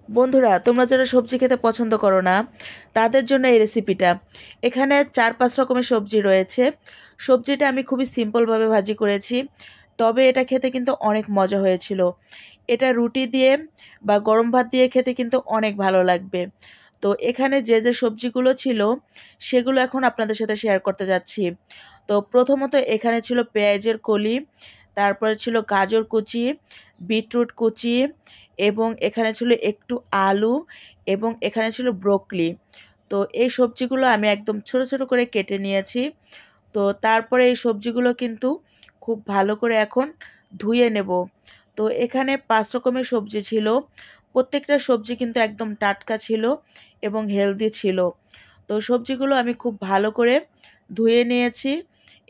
বন্ধুরা, তোমরা যারা সবজি খেতে পছন্দ করো না তাদের জন্য এই রেসিপিটা। এখানে 4-5 রকমের সবজি রয়েছে। সবজিটা আমি খুবই সিম্পলভাবে ভাজি করেছি, তবে এটা খেতে কিন্তু অনেক মজা হয়েছিল। এটা রুটি দিয়ে বা গরম ভাত দিয়ে খেতে কিন্তু অনেক ভালো লাগবে। তো এখানে যে যে সবজিগুলো ছিল সেগুলো এখন আপনাদের সাথে শেয়ার করতে যাচ্ছি। তো প্রথমত এখানে ছিল পেঁয়াজের কলি, তারপরে ছিল গাজর কুচি, বিটরুট কুচি, এবং এখানে ছিল একটু আলু, এবং এখানে ছিল ব্রোকলি। তো এই সবজিগুলো আমি একদম ছোট ছোট করে কেটে নিয়েছি। তো তারপরে এই সবজিগুলো কিন্তু খুব ভালো করে এখন ধুয়ে নেব। তো এখানে 5 রকমের সবজি ছিল। প্রত্যেকটা সবজি কিন্তু একদম টাটকা ছিল এবং হেলদি ছিল। তো সবজিগুলো আমি খুব ভালো করে ধুয়ে নিয়েছি,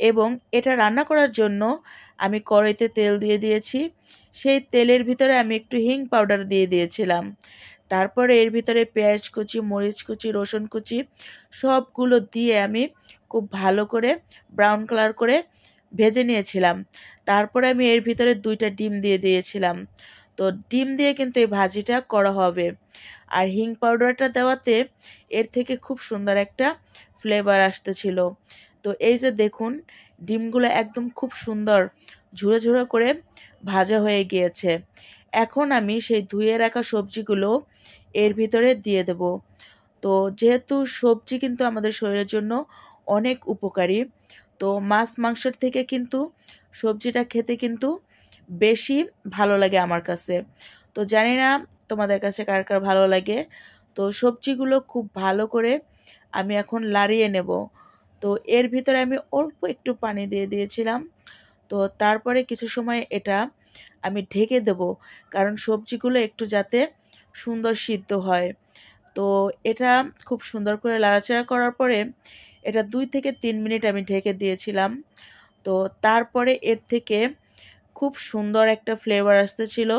এবং এটা রান্না করার জন্য আমি কড়াইতে তেল দিয়ে দিয়েছি। সেই তেলের ভিতরে আমি একটু হিং পাউডার দিয়ে দিয়েছিলাম। তারপরে এর ভিতরে পেঁয়াজ কুচি, মরিচ কুচি, রসুন কুচি সবগুলো দিয়ে আমি খুব ভালো করে ব্রাউন কালার করে ভেজে নিয়েছিলাম। তারপরে আমি এর ভিতরে 2টা ডিম দিয়ে দিয়েছিলাম। তো ডিম দিয়ে কিন্তু এই ভাজিটা করা হবে। আর হিং পাউডারটা দেওয়াতে এর থেকে খুব সুন্দর একটা ফ্লেভার আসতেছিল। তো এই যে দেখুন, ডিমগুলো একদম খুব সুন্দর ঝুরো ঝুরো করে ভাজা হয়ে গিয়েছে। এখন আমি সেই ধুয়ে রাখা সবজিগুলো এর ভিতরে দিয়ে দেব। তো যেহেতু সবজি কিন্তু আমাদের শরীরের জন্য অনেক উপকারী, তো মাছ মাংসের থেকে কিন্তু সবজিটা খেতে কিন্তু বেশি ভালো লাগে আমার কাছে। তো জানি না তোমাদের কাছে কার কার ভালো লাগে। তো সবজিগুলো খুব ভালো করে আমি এখন লাড়িয়ে নেব। তো এর ভিতরে আমি অল্প একটু পানি দিয়ে দিয়েছিলাম। তো তারপরে কিছু সময় এটা আমি ঢেকে দেব, কারণ সবজিগুলো একটু যাতে সুন্দর সিদ্ধ হয়। তো এটা খুব সুন্দর করে নাড়াচাড়া করার পরে এটা 2 থেকে 3 মিনিট আমি ঢেকে দিয়েছিলাম। তো তারপরে এর থেকে খুব সুন্দর একটা ফ্লেভার আসতেছিল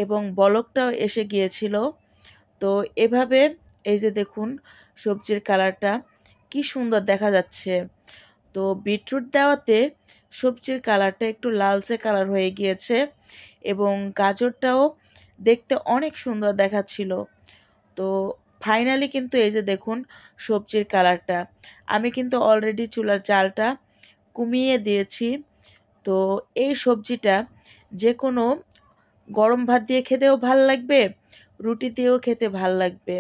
এবং বলকটাও এসে গিয়েছিল। তো এভাবে এই যে দেখুন, সবজির কালারটা কি সুন্দর দেখা যাচ্ছে। তো বিটরুট দেওয়াতে সবজির কালারটা একটু লালচে কালার হয়ে গিয়েছে, এবং গাজরটাও দেখতে অনেক সুন্দর দেখাচ্ছিল। তো ফাইনালি কিন্তু এই যে দেখুন সবজির কালারটা, আমি কিন্তু অলরেডি চুলার জালটা কমিয়ে দিয়েছি। তো এই সবজিটা যে কোনো গরম ভাত দিয়ে খেতেও ভাল লাগবে, রুটি দিয়েও খেতে ভাল লাগবে।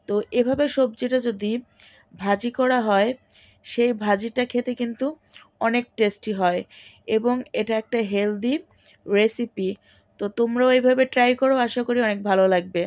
তো এভাবে সবজিটা যদি ভাজি করা হয়, সেই ভাজিটা খেতে কিন্তু অনেক টেস্টি হয়, এবং এটা একটা হেলদি রেসিপি। তো তোমরাও এইভাবে ট্রাই করো, আশা করি অনেক ভালো লাগবে।